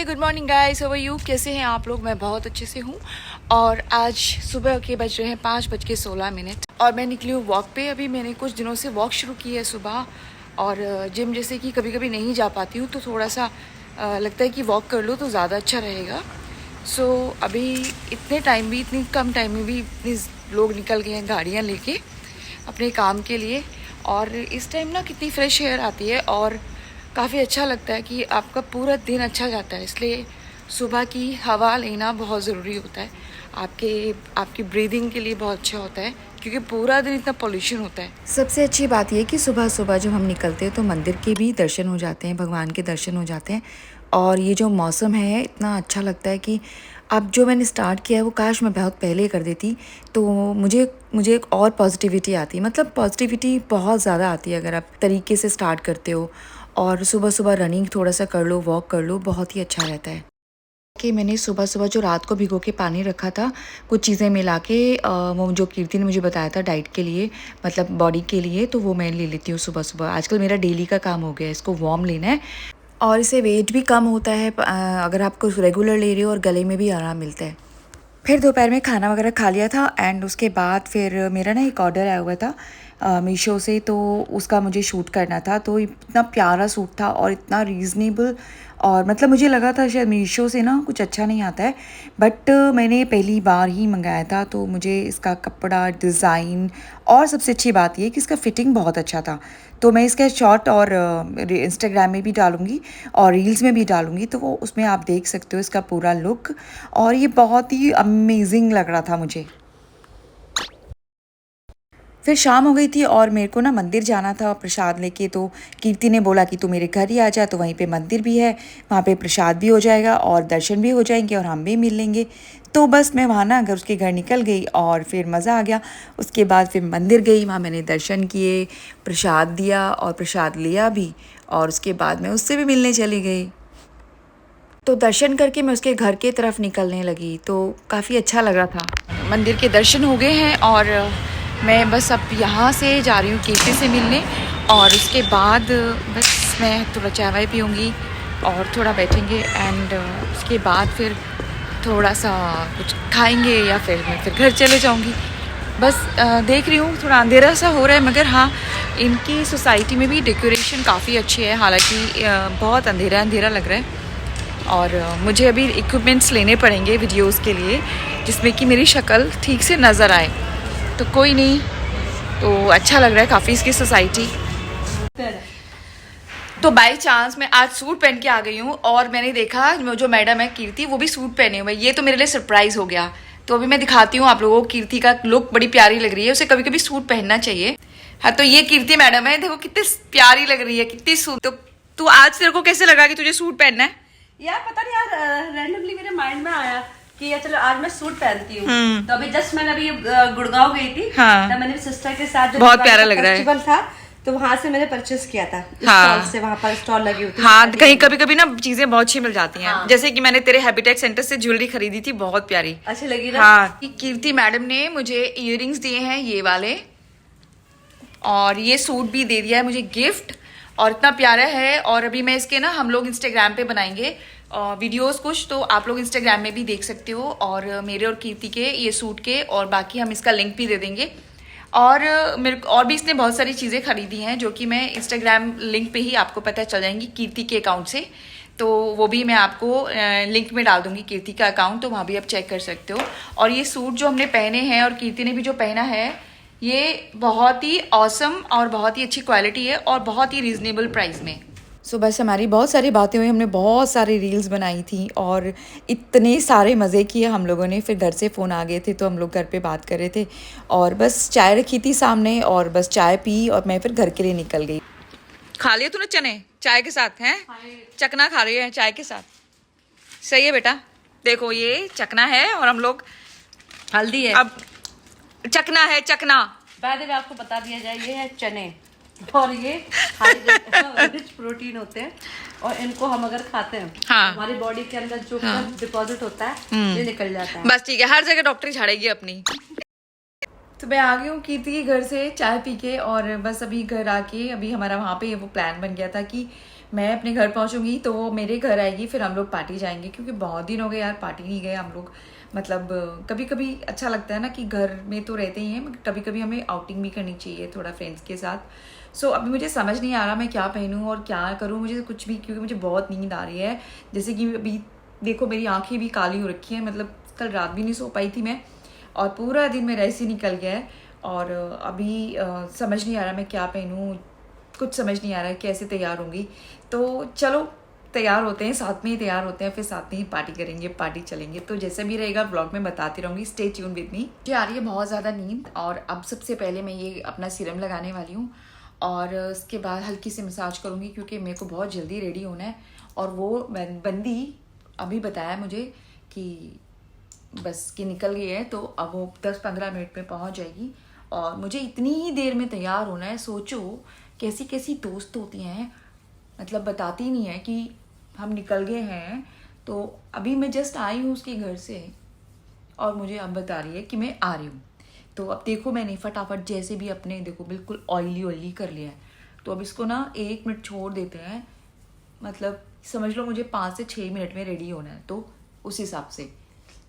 Good morning guys, how are you? कैसे हैं आप लोग? मैं बहुत अच्छे से हूँ। और आज सुबह के बज रहे हैं 5:16 और मैं निकली हूँ वॉक पे। अभी मैंने कुछ दिनों से वॉक शुरू की है सुबह, और जिम जैसे कि कभी कभी नहीं जा पाती हूँ तो थोड़ा सा लगता है कि वॉक कर लो तो ज़्यादा अच्छा रहेगा। सो अभी इतनी कम टाइम में भी इतने लोग निकल गए हैं गाड़ियाँ लेके अपने काम के लिए। और इस टाइम ना कितनी फ्रेश एयर आती है और काफ़ी अच्छा लगता है कि आपका पूरा दिन अच्छा जाता है। इसलिए सुबह की हवा लेना बहुत ज़रूरी होता है, आपकी ब्रीदिंग के लिए बहुत अच्छा होता है, क्योंकि पूरा दिन इतना पोल्यूशन होता है। सबसे अच्छी बात यह कि सुबह सुबह जब हम निकलते हैं तो मंदिर के भी दर्शन हो जाते हैं, भगवान के दर्शन हो जाते हैं। और ये जो मौसम है इतना अच्छा लगता है कि अब जो मैंने स्टार्ट किया है वो काश मैं बहुत पहले कर देती तो मुझे एक और पॉजिटिविटी आती। मतलब पॉजिटिविटी बहुत ज़्यादा आती है अगर आप तरीके से स्टार्ट करते हो। और सुबह सुबह रनिंग थोड़ा सा कर लो, वॉक कर लो, बहुत ही अच्छा रहता है। कि मैंने सुबह सुबह जो रात को भिगो के पानी रखा था, कुछ चीज़ें मिला के वो जो कीर्ति ने मुझे बताया था डाइट के लिए, मतलब बॉडी के लिए, तो वो मैं ले लेती हूँ सुबह सुबह। आजकल मेरा डेली का काम हो गया है, इसको वार्म लेना है। और इससे वेट भी कम होता है अगर आपको रेगुलर ले रहे हो, और गले में भी आराम मिलता है। फिर दोपहर में खाना वगैरह खा लिया था एंड उसके बाद फिर मेरा ना एक ऑर्डर आया हुआ था मीशो से, तो उसका मुझे शूट करना था। तो इतना प्यारा सूट था और इतना रीज़नेबल, और मतलब मुझे लगा था शायद मीशो से ना कुछ अच्छा नहीं आता है, बट मैंने पहली बार ही मंगाया था तो मुझे इसका कपड़ा, डिज़ाइन और सबसे अच्छी बात ये कि इसका फिटिंग बहुत अच्छा था। तो मैं इसका शॉर्ट और इंस्टाग्राम में भी डालूँगी और रील्स में भी डालूँगी, तो वो उसमें आप देख सकते हो इसका पूरा लुक। और ये बहुत ही अमेजिंग लग रहा था मुझे। फिर शाम हो गई थी और मेरे को ना मंदिर जाना था प्रसाद लेके, तो कीर्ति ने बोला कि तू मेरे घर ही आ जा, तो वहीं पे मंदिर भी है, वहाँ पे प्रसाद भी हो जाएगा और दर्शन भी हो जाएंगे और हम भी मिल लेंगे। तो बस मैं वहाँ ना उसके घर निकल गई और फिर मज़ा आ गया। उसके बाद फिर मंदिर गई, वहाँ मैंने दर्शन किए, प्रसाद दिया और प्रसाद लिया भी, और उसके बाद मैं उससे भी मिलने चली गई। तो दर्शन करके मैं उसके घर की तरफ निकलने लगी, तो काफ़ी अच्छा लग रहा था। मंदिर के दर्शन हो गए हैं और मैं बस अब यहाँ से जा रही हूँ कीर्ति से मिलने, और उसके बाद बस मैं थोड़ा चाय वाय पीऊँगी और थोड़ा बैठेंगे एंड उसके बाद फिर थोड़ा सा कुछ खाएंगे या फिर मैं फिर घर चले जाऊँगी। बस देख रही हूँ, थोड़ा अंधेरा सा हो रहा है, मगर हाँ इनकी सोसाइटी में भी डेकोरेशन काफ़ी अच्छी है। हालांकि बहुत अंधेरा अंधेरा लग रहा है और मुझे अभी इक्विपमेंट्स लेने पड़ेंगे वीडियोस के लिए, जिसमें कि मेरी शक्ल ठीक से नज़र आए। तो कोई नहीं, तो अच्छा लग रहा है काफ़ी इसकी सोसाइटी। तो बाय चांस मैं आज सूट पहन के आ गई हूँ और मैंने देखा जो मैडम है कीर्ति, वो भी सूट पहने हुए। ये तो मेरे लिए सरप्राइज हो गया। तो अभी मैं दिखाती हूँ आप लोगों को। कीर्ति का लुक बड़ी प्यारी लग रही है, उसे कभी कभी सूट पहनना चाहिए। हाँ, तो ये कीर्ति मैडम है, देखो कितनी प्यारी लग रही है, कितनी सूट। तो तू आज तेरे को कैसे लगा कि तुझे सूट पहनना है? यार पता नहीं यार, रैंडमली मेरे माइंड में आया कि यार चलो आज मैं सूट पहनती हूँ। तो अभी जस्ट मैंने अभी गुड़गांव गई थी। हाँ। तब मैंने सिस्टर के साथ जो बहुत प्यारा लग रहा है। फेस्टिवल था, तो वहां से मैंने परचेस किया था। हाँ। स्टॉल से, वहां पर स्टॉल लगी हुई थी। हाँ, कहीं कभी कभी ना चीजें बहुत अच्छी मिल जाती हैं। हाँ। जैसे कि मैंने तेरे हैबिटेट सेंटर से ज्वेलरी खरीदी थी, बहुत प्यारी अच्छी लगी ना। हाँ। कीर्ति मैडम ने मुझे इयररिंग्स दिए हैं ये वाले, और ये सूट भी दे दिया है मुझे गिफ्ट, और इतना प्यारा है। और अभी मैं इसके ना, हम लोग इंस्टाग्राम पे बनाएंगे वीडियोस कुछ, तो आप लोग इंस्टाग्राम में भी देख सकते हो, और मेरे और कीर्ति के ये सूट के, और बाकी हम इसका लिंक भी दे देंगे। और मेरे और भी इसने बहुत सारी चीज़ें खरीदी हैं जो कि मैं इंस्टाग्राम लिंक पे ही आपको पता चल जाएंगी कीर्ति के अकाउंट से। तो वो भी मैं आपको लिंक में डाल दूंगी कीर्ति का अकाउंट, तो वहाँ भी आप चेक कर सकते हो। और ये सूट जो हमने पहने हैं और कीर्ति ने भी जो पहना है, ये बहुत ही ऑसम और बहुत ही अच्छी क्वालिटी है और बहुत ही रीजनेबल प्राइस में। सो बस हमारी बहुत सारी बातें हुई, हमने बहुत सारी रील्स बनाई थी और इतने सारे मज़े किए हम लोगों ने। फिर घर से फ़ोन आ गए थे तो हम लोग घर पे बात कर रहे थे, और बस चाय रखी थी सामने और बस चाय पी और मैं फिर घर के लिए निकल गई। खा लिया तूने चने चाय के साथ? हैं चकना खा रही है चाय के साथ? सही है बेटा। देखो ये चकना है और हम लोग हल्दी है, अब चकना है, चकना। बाद में आपको बता दिया जाए, ये है चने, और ये रिच प्रोटीन होते हैं, और इनको हम अगर खाते हैं, हाँ। हमारी बॉडी के अंदर जो डिपॉजिट होता है ये निकल जाता है। बस ठीक है, हर जगह डॉक्टरी झाड़ेगी अपनी। तो मैं आ गई हूँ कीर्ति के घर से चाय पी के, और बस अभी घर आके अभी हमारा वहाँ पे वो प्लान बन गया था कि मैं अपने घर पहुँचूंगी तो वो मेरे घर आएगी, फिर हम लोग पार्टी जाएंगे, क्योंकि बहुत दिन हो गए यार पार्टी नहीं गए हम लोग। मतलब कभी कभी अच्छा लगता है ना कि घर में तो रहते ही हैं, कभी कभी हमें आउटिंग भी करनी चाहिए थोड़ा फ्रेंड्स के साथ। सो अभी मुझे समझ नहीं आ रहा मैं क्या पहनूं और क्या करूं, मुझे कुछ भी, क्योंकि मुझे बहुत नींद आ रही है। जैसे कि अभी देखो मेरी आंखें भी काली हो रखी हैं, मतलब कल रात भी नहीं सो पाई थी मैं, और पूरा दिन मेरा ऐसे ही निकल गया है। और अभी समझ नहीं आ रहा मैं क्या पहनूं, कुछ समझ नहीं आ रहा है कैसे तैयार होंगी। तो चलो तैयार होते हैं, साथ में ही तैयार होते हैं, फिर साथ में ही पार्टी करेंगे, पार्टी चलेंगे। तो जैसे भी रहेगा ब्लॉग में बताती रहूँगी, स्टे ट्यून विद मी। मुझे आ रही है बहुत ज़्यादा नींद, और अब सबसे पहले मैं ये अपना सीरम लगाने वाली हूँ, और उसके बाद हल्की सी मसाज करूँगी, क्योंकि मेरे को बहुत जल्दी रेडी होना है। और वो बंदी अभी बताया मुझे कि बस कि निकल गई है, तो अब वो 10-15 मिनट में पहुँच जाएगी, और मुझे इतनी ही देर में तैयार होना है। सोचो कैसी कैसी दोस्त होती हैं, मतलब बताती नहीं है कि हम निकल गए हैं। तो अभी मैं जस्ट आई हूँ उसके घर से, और मुझे अब बता रही है कि मैं आ रही हूँ। तो अब देखो मैंने फटाफट जैसे भी अपने देखो बिल्कुल ऑयली ऑयली कर लिया है। तो अब इसको ना 1 मिनट छोड़ देते हैं, मतलब समझ लो मुझे 5 से 6 मिनट में रेडी होना है, तो उस हिसाब से।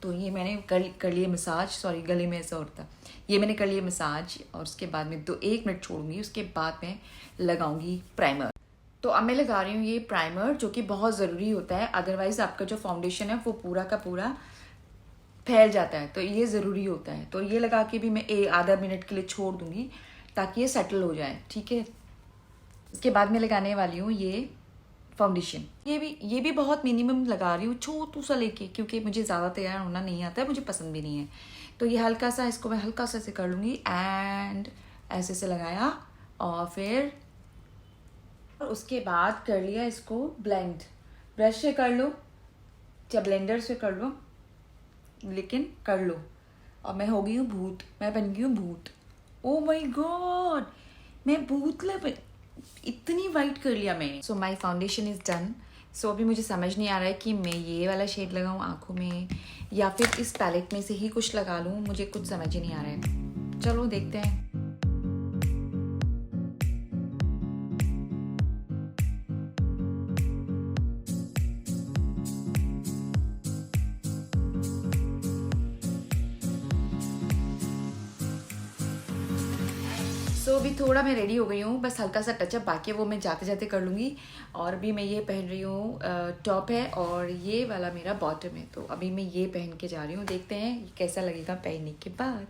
तो ये मैंने कर लिए मसाज, सॉरी गले में ऐसा होता, ये मैंने कर लिए मसाज, और उसके बाद में 1 मिनट छोड़ूंगी, उसके बाद मैं लगाऊंगी प्राइमर। तो अब मैं लगा रही हूँ ये प्राइमर, जो कि बहुत ज़रूरी होता है, अदरवाइज़ आपका जो फाउंडेशन है वो पूरा का पूरा फैल जाता है, तो ये ज़रूरी होता है। तो ये लगा के भी मैं आधा मिनट के लिए छोड़ दूँगी ताकि ये सेटल हो जाए, ठीक है। इसके बाद मैं लगाने वाली हूँ ये फाउंडेशन, ये भी बहुत मिनिमम लगा रही हूँ, छोटू सा लेके, क्योंकि मुझे ज़्यादा तैयार होना नहीं आता है, मुझे पसंद भी नहीं है। तो ये हल्का सा, इसको मैं हल्का सा ऐसे कर लूँगी, एंड ऐसे से लगाया, और फिर उसके बाद कर लिया इसको ब्लेंड, ब्रश से कर लो या ब्लेंडर से कर लो, लेकिन कर लो। और मैं हो गई हूँ भूत, मैं बन गई हूँ भूत। ओ माय गॉड, मैं भूत इतनी वाइट कर लिया मैंने। सो माई फाउंडेशन इज़ डन। सो अभी मुझे समझ नहीं आ रहा है कि मैं ये वाला शेड लगाऊँ आँखों में, या फिर इस पैलेट में से ही कुछ लगा लूँ, मुझे कुछ समझ ही नहीं आ रहा है। चलो देखते हैं। सो अभी थोड़ा मैं रेडी हो गई हूँ, बस हल्का सा टचअप बाकी है, वो मैं जाते जाते कर लूँगी। और अभी मैं ये पहन रही हूँ, टॉप है और ये वाला मेरा बॉटम है, तो अभी मैं ये पहन के जा रही हूँ, देखते हैं ये कैसा लगेगा पहनने के बाद।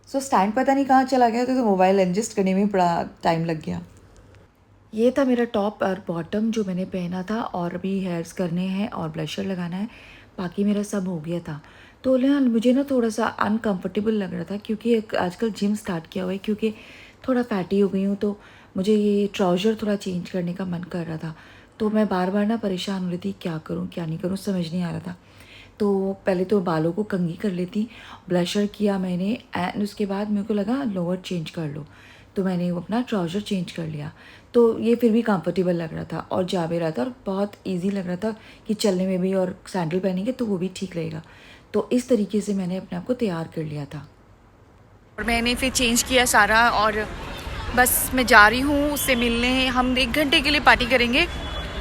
सो स्टैंड पता नहीं कहाँ चला गया, तो मोबाइल एडजस्ट करने में बड़ा टाइम लग गया। ये था मेरा टॉप और बॉटम जो मैंने पहना था, और अभी हेयर्स करने हैं और ब्लशर लगाना है, बाकी मेरा सब हो गया था। तो ना मुझे ना थोड़ा सा अनकंफर्टेबल लग रहा था, क्योंकि आजकल जिम स्टार्ट किया हुआ है, क्योंकि थोड़ा फैटी हो गई हूँ, तो मुझे ये ट्राउज़र थोड़ा चेंज करने का मन कर रहा था। तो मैं बार बार ना परेशान हो रही थी, क्या करूँ क्या नहीं करूँ, समझ नहीं आ रहा था। तो पहले तो बालों को कंघी कर लेती, ब्लशर किया मैंने, एंड उसके बाद मेरे को लगा लोअर चेंज कर लो, तो मैंने वो अपना ट्राउज़र चेंज कर लिया। तो ये फिर भी कंफर्टेबल लग रहा था और जा भी रहा था, और बहुत इजी लग रहा था कि चलने में भी, और सैंडल पहनेंगे तो वो भी ठीक रहेगा। तो इस तरीके से मैंने अपने आप को तैयार कर लिया था, और मैंने फिर चेंज किया सारा, और बस मैं जा रही हूँ उससे मिलने। हम 1 घंटे के लिए पार्टी करेंगे,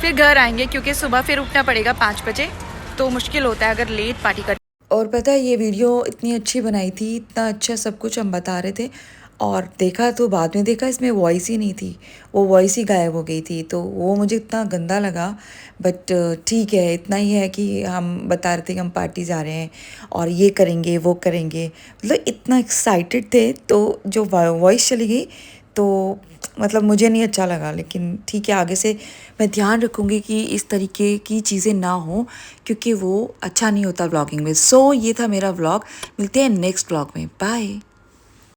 फिर घर आएंगे, क्योंकि सुबह फिर उठना पड़ेगा 5 बजे, तो मुश्किल होता है अगर लेट पार्टी कर। और पता है ये वीडियो इतनी अच्छी बनाई थी, इतना अच्छा सब कुछ हम बता रहे थे, और देखा तो बाद में देखा इसमें वॉइस ही नहीं थी, वो वॉइस ही गायब हो गई थी, तो वो मुझे इतना गंदा लगा। बट ठीक है, इतना ही है कि हम बता रहे थे कि हम पार्टी जा रहे हैं और ये करेंगे वो करेंगे, मतलब इतना एक्साइटेड थे, तो जो वॉइस चली गई तो मतलब मुझे नहीं अच्छा लगा। लेकिन ठीक है, आगे से मैं ध्यान रखूँगी कि इस तरीके की चीज़ें ना हो, क्योंकि वो अच्छा नहीं होता व्लॉगिंग में। सो ये था मेरा व्लॉग, मिलते हैं नेक्स्ट व्लॉग में, बाय।